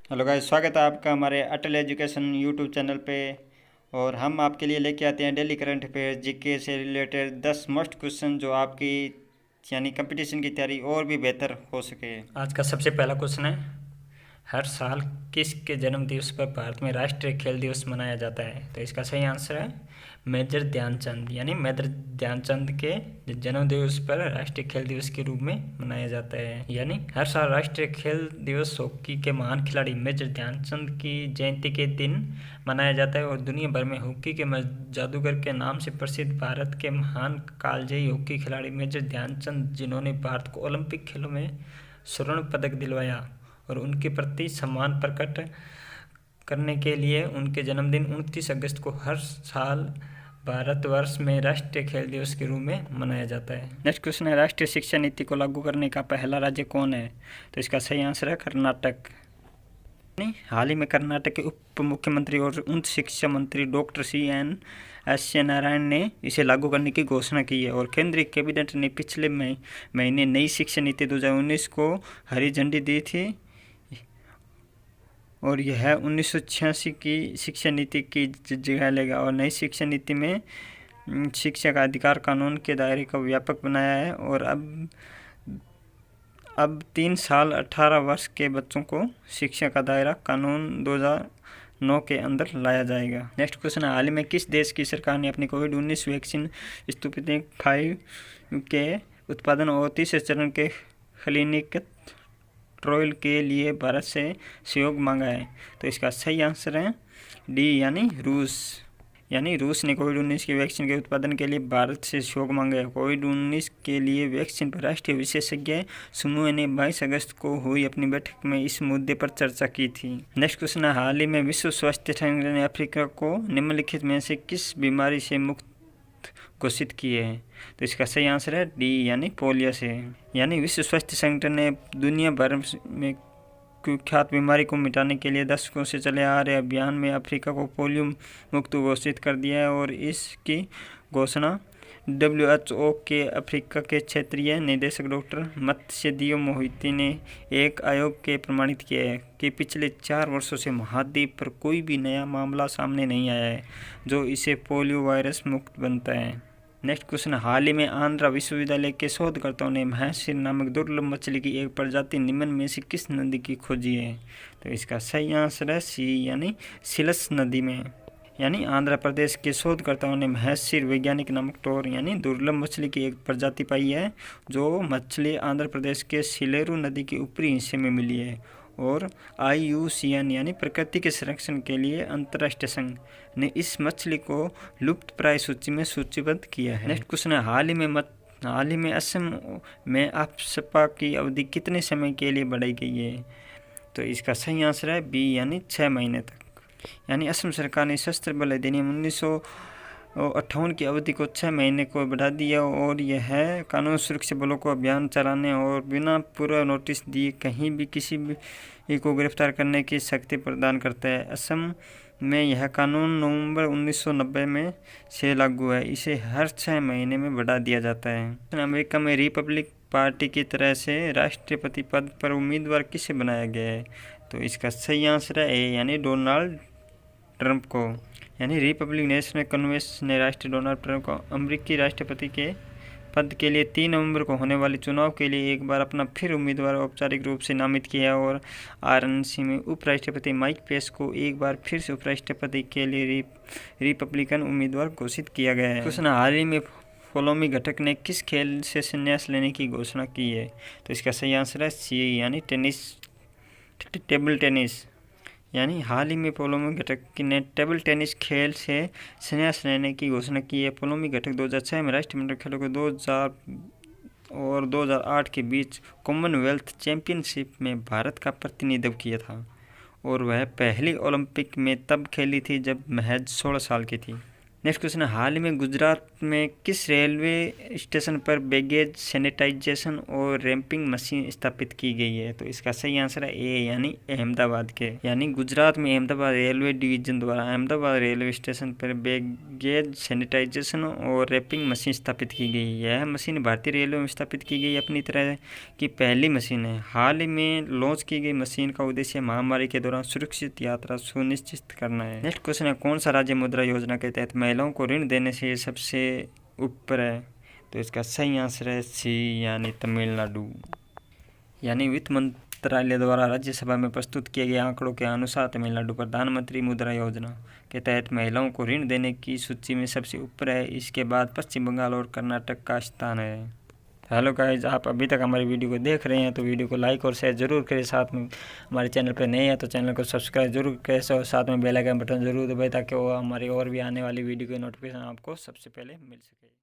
Hello guys, स्वागत है आपका हमारे अटल एजुकेशन यूट्यूब चैनल पे। और हम आपके लिए लेके आते हैं डेली करंट अफेयर्स जीके से रिलेटेड 10 मोस्ट क्वेश्चन जो आपकी यानी कंपटीशन की तैयारी और भी बेहतर हो सके। आज का सबसे पहला क्वेश्चन है, हर साल किसके जन्म दिवस पर भारत में राष्ट्रीय खेल दिवस मनाया जाता है? तो इसका सही आंसर है मेजर ध्यानचंद। यानी मेजर ध्यानचंद के जन्म दिवस पर राष्ट्रीय खेल दिवस के रूप में मनाया जाता है। यानी हर साल राष्ट्रीय खेल दिवस हॉकी के महान खिलाड़ी मेजर ध्यानचंद की जयंती के दिन मनाया जाता है और दुनिया भर में हॉकी के जादूगर के नाम से प्रसिद्ध भारत के महान कालजयी हॉकी खिलाड़ी मेजर ध्यानचंद, जिन्होंने भारत को ओलंपिक खेलों में स्वर्ण पदक दिलवाया और उनके प्रति सम्मान प्रकट करने के लिए उनके जन्मदिन 29 अगस्त को हर साल भारतवर्ष में राष्ट्रीय खेल दिवस के रूप में मनाया जाता है। नेक्स्ट क्वेश्चन है, राष्ट्रीय शिक्षा नीति को लागू करने का पहला राज्य कौन है? तो इसका सही आंसर है कर्नाटक। हाल ही में कर्नाटक के उप मुख्यमंत्री और उच्च शिक्षा मंत्री डॉक्टर CN नारायण ने इसे लागू करने की घोषणा की है और केंद्रीय कैबिनेट ने पिछले महीने नई शिक्षा नीति 2019 को हरी झंडी दी थी और यह 1986 की शिक्षा नीति की जगह लेगा और नई शिक्षा नीति में शिक्षा का अधिकार कानून के दायरे को व्यापक बनाया है और अब 3 साल 18 वर्ष के बच्चों को शिक्षा का दायरा कानून 2009 के अंदर लाया जाएगा। नेक्स्ट क्वेश्चन है, हाल ही में किस देश की सरकार ने अपनी कोविड-19 वैक्सीन स्पुतनिक 5 के उत्पादन और तीसरे चरण के क्लिनिकल ट्रायल के लिए भारत से सहयोग मांगा है? तो इसका सही आंसर है डी यानी रूस। यानी रूस ने कोविड-19 की वैक्सीन के उत्पादन के लिए भारत से सहयोग मांगा है। कोविड-19 के लिए वैक्सीन पर राष्ट्रीय विशेषज्ञ समूह ने 22 अगस्त को हुई अपनी बैठक में इस मुद्दे पर चर्चा की थी। नेक्स्ट क्वेश्चन है, हाल ही में विश्व स्वास्थ्य संगठन ने अफ्रीका को निम्नलिखित में से किस बीमारी से मुक्त घोषित किए हैं? तो इसका सही आंसर है डी यानी पोलियो से। यानी विश्व स्वास्थ्य संगठन ने दुनिया भर में कुख्यात बीमारी को मिटाने के लिए दशकों से चले आ रहे अभियान में अफ्रीका को पोलियो मुक्त घोषित कर दिया है और इसकी घोषणा WHO के अफ्रीका के क्षेत्रीय निदेशक डॉक्टर मत्स्यदियो मोहिती ने एक आयोग के प्रमाणित किया है कि पिछले 4 वर्षों से महाद्वीप पर कोई भी नया मामला सामने नहीं आया है जो इसे पोलियो वायरस मुक्त बनता है। नेक्स्ट क्वेश्चन, हाल ही में आंध्रा विश्वविद्यालय के शोधकर्ताओं ने महसीर नामक दुर्लभ मछली की एक प्रजाति निम्न में से किस नदी की खोजी है? तो इसका सही आंसर है सी यानी सिलस नदी में। यानी आंध्र प्रदेश के शोधकर्ताओं ने महसीर वैज्ञानिक नामक टोर यानी दुर्लभ मछली की एक प्रजाति पाई है जो मछली आंध्र प्रदेश के सिलेरू नदी के ऊपरी हिस्से में मिली है और IUCN यानी प्रकृति के संरक्षण के लिए अंतर्राष्ट्रीय संघ ने इस मछली को लुप्त प्राय सूची में सूचीबद्ध किया है। नेक्स्ट क्वेश्चन है, हाल ही में असम में अफस्पा की अवधि कितने समय के लिए बढ़ाई गई है? तो इसका सही आंसर है बी यानी 6 महीने तक। यानी असम सरकार ने सशस्त्र बल अधिनियम 1958 की अवधि को 6 महीने को बढ़ा दिया और यह कानून सुरक्षा बलों को अभियान चलाने और बिना पूर्व नोटिस दिए कहीं भी किसी भी को गिरफ्तार करने की शक्ति प्रदान करता है। असम में यह कानून नवंबर 1990 में से लागू है। इसे हर 6 महीने में बढ़ा दिया जाता है। अमेरिका में रिपब्लिक पार्टी की तरह से राष्ट्रपति पद पर उम्मीदवार किसे बनाया गया है? तो इसका सही आंसर है ए यानी डोनाल्ड ट्रंप को। यानी रिपब्लिक नेशनल कन्वेंशन ने राष्ट्रीय डोनाल्ड ट्रंप को अमेरिकी राष्ट्रपति के पद के लिए 3 नवंबर को होने वाले चुनाव के लिए एक बार अपना फिर उम्मीदवार औपचारिक रूप से नामित किया और RNC में उपराष्ट्रपति माइक पेंस को एक बार फिर से उपराष्ट्रपति के लिए रिपब्लिकन उम्मीदवार घोषिट किया गया है। क्वेश्चन, हाल ही में पोलोमी घटक ने किस खेल से संन्यास लेने की घोषणा की है? तो इसका सही आंसर है सी यानी टेबल टेनिस। यानी हाल ही में पोलोमी घटक ने टेबल टेनिस खेल से संन्यास लेने की घोषणा की है। पोलोमी घटक 2006 में राष्ट्रमंडल खेलों को 2000 और 2008 के बीच कॉमनवेल्थ चैंपियनशिप में भारत का प्रतिनिधित्व किया था और वह पहली ओलंपिक में तब खेली थी जब महज 16 साल की थी। नेक्स्ट क्वेश्चन है, हाल ही में गुजरात में किस रेलवे स्टेशन पर बैगेज सैनिटाइजेशन और रैंपिंग मशीन स्थापित की गई है? तो इसका सही आंसर है ए यानी अहमदाबाद के। यानी गुजरात में अहमदाबाद रेलवे डिवीजन द्वारा अहमदाबाद रेलवे स्टेशन पर गैस सैनिटाइजेशन और रैपिंग मशीन स्थापित की गई। यह मशीन भारतीय रेलवे में स्थापित की गई अपनी तरह की पहली मशीन है। हाल ही में लॉन्च की गई मशीन का उद्देश्य महामारी के दौरान सुरक्षित यात्रा सुनिश्चित करना है। नेक्स्ट क्वेश्चन है, कौन सा राज्य मुद्रा योजना के तहत महिलाओं को ऋण देने से सबसे ऊपर है? तो इसका सही आंसर है सी, यानी तमिलनाडु। यानी वित्त मंत्रालय द्वारा राज्यसभा में प्रस्तुत किए गए आंकड़ों के अनुसार तमिलनाडु प्रधानमंत्री मुद्रा योजना के तहत महिलाओं को ऋण देने की सूची में सबसे ऊपर है। इसके बाद पश्चिम बंगाल और कर्नाटक का स्थान है। हेलो गाइज, आप अभी तक हमारी वीडियो को देख रहे हैं तो वीडियो को लाइक और शेयर जरूर करें। साथ में हमारे चैनल पर नए हैं तो चैनल को सब्सक्राइब जरूर करें और साथ में बेल आइकन बटन जरूर दबाएं ताकि वो हमारी और भी आने वाली वीडियो की नोटिफिकेशन आपको सबसे पहले मिल सके।